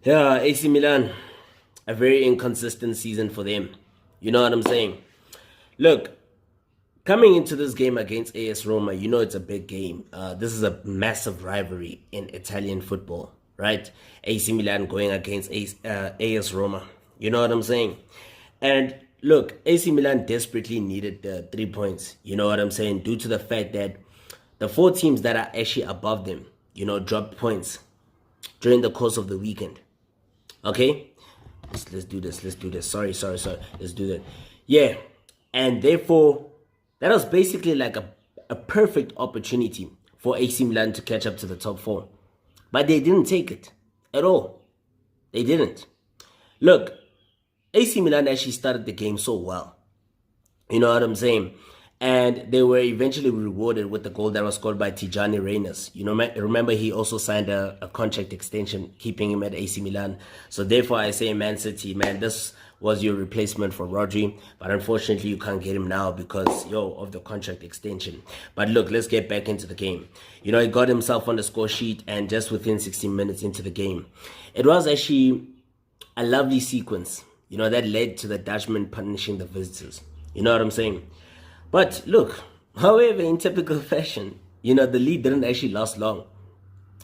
Yeah, AC Milan, a very inconsistent season for them. You know what I'm saying? Look, coming into this game against AS Roma, you know it's a big game. This is a massive rivalry in Italian football, right? AC Milan going against AS Roma. You know what I'm saying? And look, AC Milan desperately needed the 3 points. You know what I'm saying? Due to the fact that the four teams that are actually above them, dropped points during the course of the weekend. Okay, let's do this. Let's do this. Sorry. Let's do that. Yeah, and therefore that was basically like a perfect opportunity for AC Milan to catch up to the top four, but they didn't take it at all. They didn't. Look, AC Milan actually started the game so well. You know what I'm saying? And they were eventually rewarded with the goal that was scored by Tijjani Reijnders. Remember he also signed a contract extension, keeping him at AC Milan. So therefore, I say Man City, man, this was your replacement for Rodri. But unfortunately, you can't get him now because, of the contract extension. But look, let's get back into the game. He got himself on the score sheet, and just within 16 minutes into the game, it was actually a lovely sequence, that led to the Dutchman punishing the visitors. You know what I'm saying? But look, however, in typical fashion, the lead didn't actually last long.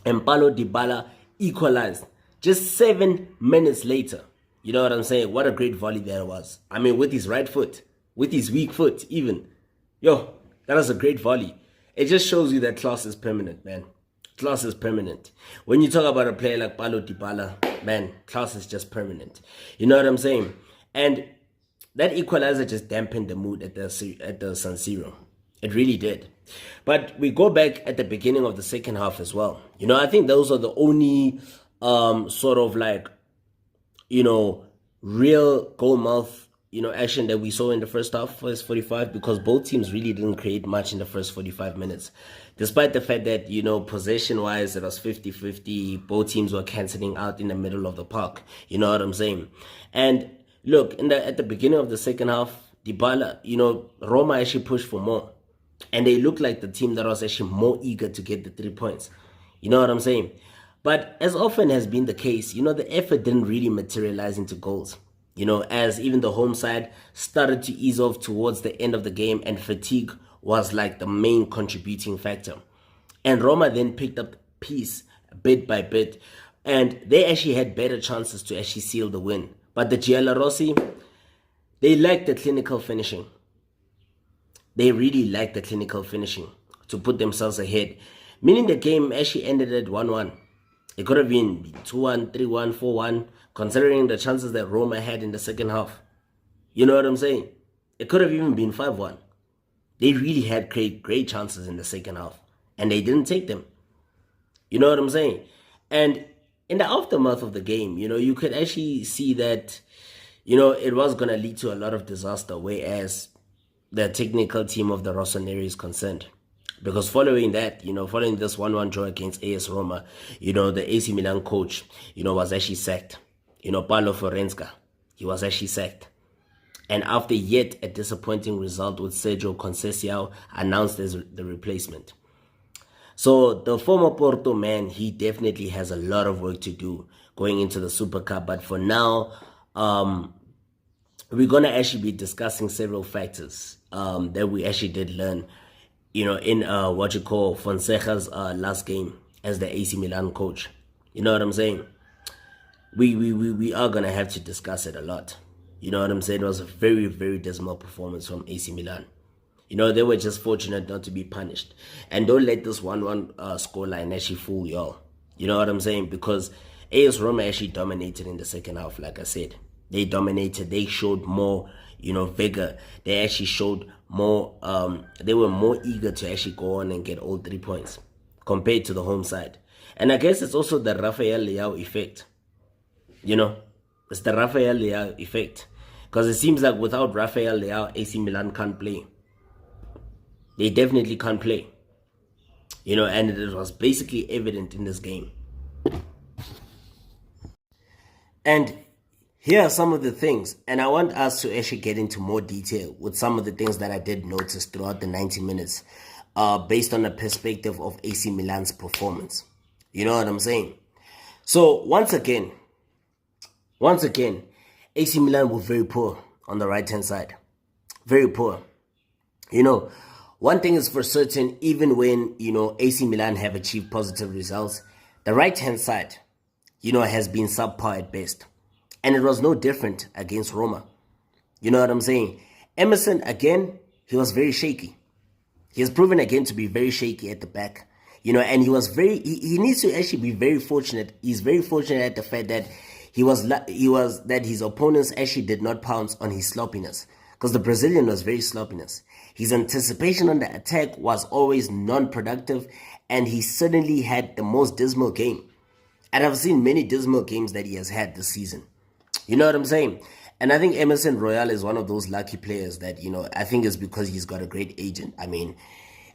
And Paulo Dybala equalized just 7 minutes later. You know what I'm saying? What a great volley that was. I mean, with his right foot, with his weak foot even. That was a great volley. It just shows you that class is permanent, man. Class is permanent. When you talk about a player like Paulo Dybala, man, class is just permanent. You know what I'm saying? And that equalizer just dampened the mood at the San Siro. It really did. But we go back at the beginning of the second half as well. I think those are the only sort of like, real goal mouth, action that we saw in the first half, first 45, because both teams really didn't create much in the first 45 minutes. Despite the fact that, possession-wise, it was 50-50, both teams were cancelling out in the middle of the park. You know what I'm saying? And look, at the beginning of the second half, Dybala, Roma actually pushed for more. And they looked like the team that was actually more eager to get the 3 points. You know what I'm saying? But as often has been the case, the effort didn't really materialize into goals. As even the home side started to ease off towards the end of the game, and fatigue was like the main contributing factor. And Roma then picked up pace bit by bit, and they actually had better chances to actually seal the win. But the Giallorossi, they lacked the clinical finishing. They really lacked the clinical finishing to put themselves ahead, meaning the game actually ended at 1-1. It could have been 2-1, 3-1, 4-1, considering the chances that Roma had in the second half. You know what I'm saying? It could have even been 5-1. They really had great chances in the second half, and they didn't take them. You know what I'm saying? And in the aftermath of the game, you could actually see that, it was going to lead to a lot of disaster, whereas the technical team of the Rossoneri is concerned. Because following that, following this 1-1 draw against AS Roma, the AC Milan coach, was actually sacked. Paulo Dybala, he was actually sacked. And after yet a disappointing result with Sergio Conceição announced as the replacement. So the former Porto man, he definitely has a lot of work to do going into the Super Cup. But for now, we're going to actually be discussing several factors that we actually did learn, in what you call Fonseca's last game as the AC Milan coach. You know what I'm saying? We are going to have to discuss it a lot. You know what I'm saying? It was a very, very dismal performance from AC Milan. They were just fortunate not to be punished. And don't let this 1-1 scoreline actually fool y'all. You know what I'm saying? Because AS Roma actually dominated in the second half, like I said. They dominated. They showed more, vigor. They actually showed more, they were more eager to actually go on and get all 3 points compared to the home side. And I guess it's also the Rafael Leao effect. It's the Rafael Leao effect. Because it seems like without Rafael Leao, AC Milan can't play. They definitely can't play. And it was basically evident in this game. And here are some of the things, and I want us to actually get into more detail with some of the things that I did notice throughout the 90 minutes based on the perspective of AC Milan's performance. You know what I'm saying? So once again, Once again, AC Milan were very poor on the right-hand side. Very poor. One thing is for certain, even when, AC Milan have achieved positive results, the right-hand side, has been subpar at best. And it was no different against Roma. You know what I'm saying? Emerson, again, he was very shaky. He has proven again to be very shaky at the back. And he needs to actually be very fortunate. He's very fortunate at the fact that that his opponents actually did not pounce on his sloppiness. Because the Brazilian was very sloppiness. His anticipation on the attack was always non-productive, and he certainly had the most dismal game. And I've seen many dismal games that he has had this season. You know what I'm saying? And I think Emerson Royal is one of those lucky players that, I think it's because he's got a great agent. I mean,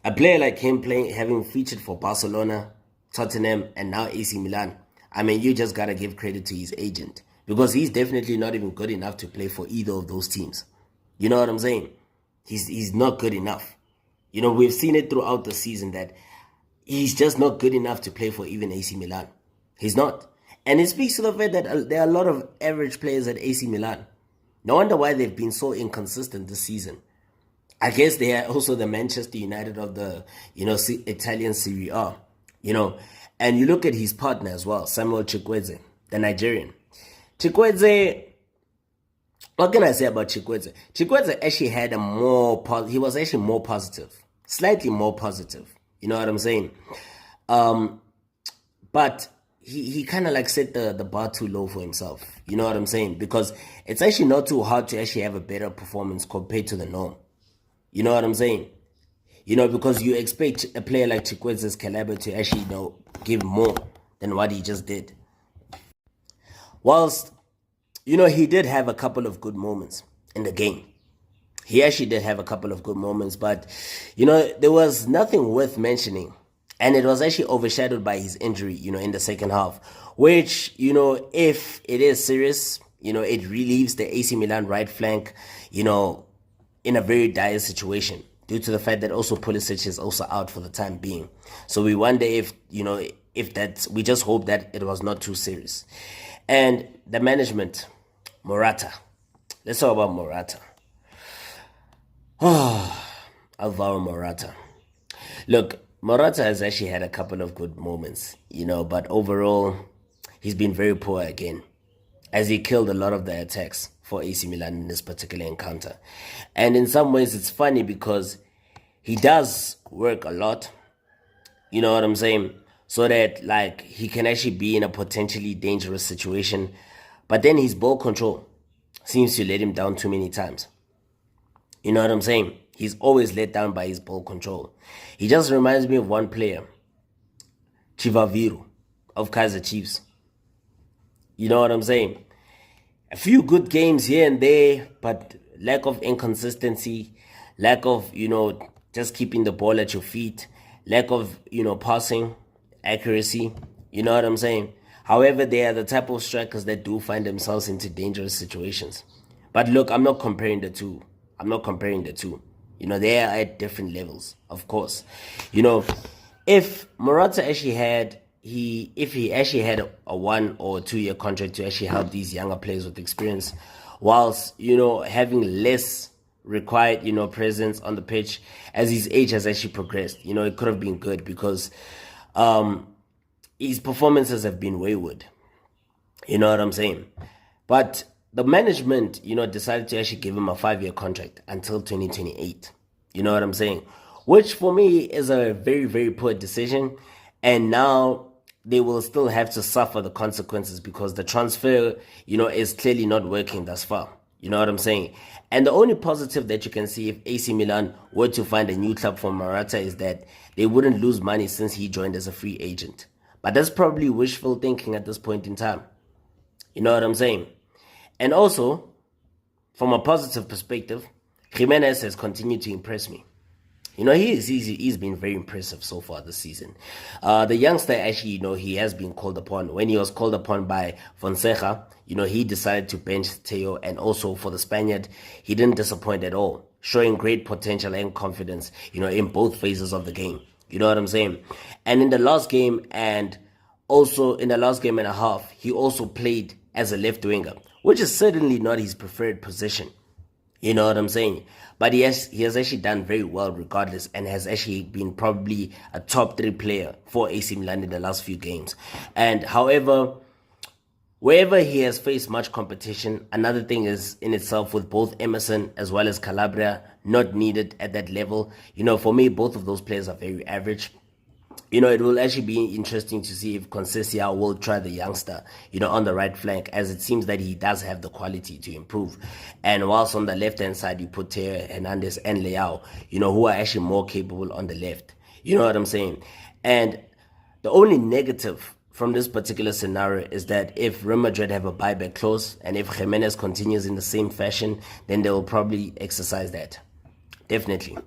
a player like him having featured for Barcelona, Tottenham, and now AC Milan, I mean, you just got to give credit to his agent. Because he's definitely not even good enough to play for either of those teams. You know what I'm saying? He's not good enough. We've seen it throughout the season that he's just not good enough to play for even AC Milan. He's not. And it speaks to the fact that there are a lot of average players at AC Milan. No wonder why they've been so inconsistent this season. I guess they are also the Manchester United of the, Italian Serie A. And you look at his partner as well, Samuel Chukwueze, the Nigerian. Chukwueze, what can I say about Chukwueze? Chukwueze actually had he was actually more positive. Slightly more positive. You know what I'm saying? But he kind of like set the bar too low for himself. You know what I'm saying? Because it's actually not too hard to actually have a better performance compared to the norm. You know what I'm saying? Because you expect a player like Chukwueze's caliber to actually, give more than what he just did. Whilst, he did have a couple of good moments in the game. He actually did have a couple of good moments, but, there was nothing worth mentioning. And it was actually overshadowed by his injury, in the second half, which, if it is serious, it relieves the AC Milan right flank, in a very dire situation due to the fact that also Pulisic is also out for the time being. So we wonder if we just hope that it was not too serious. And the management, Morata. Let's talk about Morata. Alvaro Morata. Look, Morata has actually had a couple of good moments, but overall, he's been very poor again, as he killed a lot of the attacks for AC Milan in this particular encounter. And in some ways, it's funny because he does work a lot, you know what I'm saying, so that, like, he can actually be in a potentially dangerous situation, but then his ball control seems to let him down too many times. You know what I'm saying? He's always let down by his ball control. He just reminds me of one player, Chivaviru of Kaizer Chiefs. You know what I'm saying? A few good games here and there, but lack of inconsistency, lack of, just keeping the ball at your feet, lack of, passing accuracy. You know what I'm saying? However, they are the type of strikers that do find themselves into dangerous situations. But look, I'm not comparing the two. They are at different levels, of course. If Morata actually had a 1 or 2 year contract to actually help these younger players with experience, whilst, having less required, presence on the pitch as his age has actually progressed, it could have been good because his performances have been wayward. You know what I'm saying? But the management, decided to actually give him a 5-year contract until 2028. You know what I'm saying? Which for me is a very, very poor decision. And now they will still have to suffer the consequences because the transfer, is clearly not working thus far. You know what I'm saying? And the only positive that you can see if AC Milan were to find a new club for Morata is that they wouldn't lose money since he joined as a free agent. But that's probably wishful thinking at this point in time. You know what I'm saying? And also, from a positive perspective, Jimenez has continued to impress me. He's been very impressive so far this season. The youngster actually, he has been called upon. When he was called upon by Fonseca, he decided to bench Theo. And also for the Spaniard, he didn't disappoint at all, showing great potential and confidence, in both phases of the game. You know what I'm saying? And in the last game and a half, he also played as a left winger. which is certainly not his preferred position. You know what I'm saying? But he has actually done very well regardless, and has actually been probably a top 3 player for AC Milan in the last few games. And however, wherever he has faced much competition, another thing is in itself with both Emerson as well as Calabria not needed at that level. For me, both of those players are very average. It will actually be interesting to see if Conceição will try the youngster, on the right flank, as it seems that he does have the quality to improve. And whilst on the left-hand side, you put Teo Hernandez and Leao, who are actually more capable on the left. You know what I'm saying? And the only negative from this particular scenario is that if Real Madrid have a buyback clause, and if Jimenez continues in the same fashion, then they will probably exercise that. Definitely.